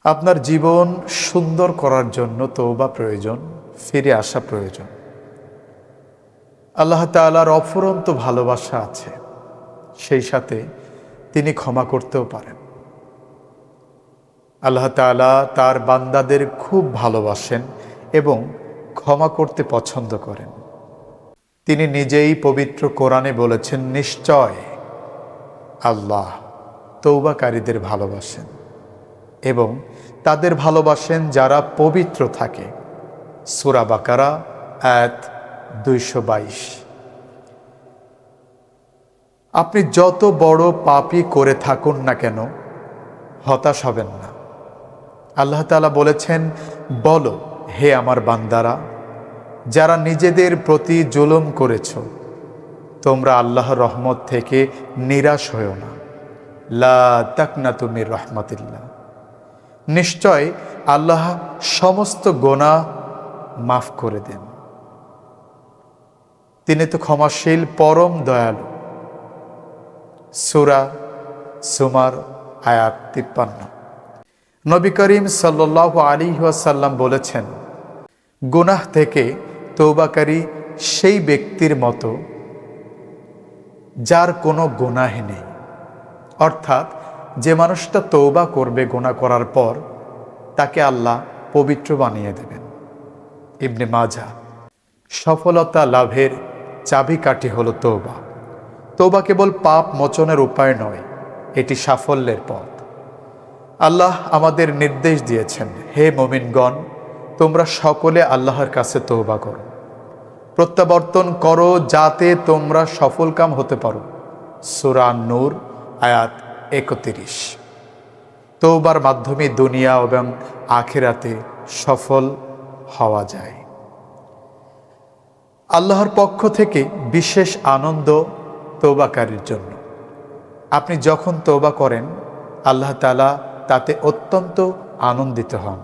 আপনার জীবন সুন্দর করার জন্য তওবা প্রয়োজন, ফিরে আসা প্রয়োজন। আল্লাহ তাআলার অফুরন্ত ভালোবাসা আছে, সেই সাথে তিনি ক্ষমা করতেও পারেন। আল্লাহ তাআলা তার বান্দাদের খুব ভালোবাসেন এবং ক্ষমা করতে পছন্দ করেন। তিনি নিজেই পবিত্র কোরআনে বলেছেন, নিশ্চয় আল্লাহ তওবাকারীদের ভালোবাসেন এবং তাদের ভালোবাসেন যারা পবিত্র থাকে। সূরা বাকারা আয়াত 222। আপনি যত বড় পাপই করে থাকুন না কেন, হতাশ হবেন না। আল্লাহ তাআলা বলেছেন, বলো হে আমার বান্দারা, যারা নিজেদের প্রতি জুলুম করেছ, তোমরা আল্লাহর রহমত থেকে নিরাশ হও না। লা তাকনাতু মির রাহমাতিল্লাহ। নিশ্চয় আল্লাহ সমস্ত গুনাহ মাফ করে দেন। তিনি তো ক্ষমাশীল, পরম দয়ালু। সূরা সুমার আয়াত 53। নবী করিম সাল্লাল্লাহু আলাইহি ওয়াসাল্লাম বলেছেন, গুনাহ থেকে তওবাকারী সেই ব্যক্তির মতো যার কোনো গুনাহ নেই। অর্থাৎ যে মানুষটা তওবা করবে গুনাহ করার পর, তাকে আল্লাহ পবিত্র বানিয়ে দেবেন। ইবনে মাজাহ। সফলতা লাভের চাবিকাঠি হলো তওবা। তওবা কেবল পাপ মোচনের উপায় নয়, এটি সাফল্যের পথ। আল্লাহ আমাদের নির্দেশ দিয়েছেন, হে মুমিনগণ, তোমরা সকলে আল্লাহর কাছে তওবা করো, প্রত্যাবর্তন করো, যাতে তোমরা সফলকাম হতে পারো। সূরা নূর আয়াত 31। তওবার মাধ্যমে দুনিয়া এবং আখিরাতে সফল হওয়া যায়। আল্লাহর পক্ষ থেকে বিশেষ আনন্দ তওবাকারীর জন্য। আপনি যখন তওবা করেন, আল্লাহ তাআলা তাতে অত্যন্ত আনন্দিত হন।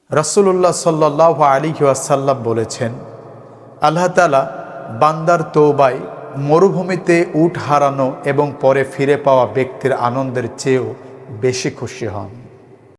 রাসূলুল্লাহ সাল্লাল্লাহু আলাইহি ওয়াসাল্লাম বলেছেন, আল্লাহ তাআলা বান্দার তওবায় মরুভূমিতে উট হারানো এবং পরে ফিরে পাওয়া ব্যক্তির আনন্দের চেয়েও বেশি খুশি হন।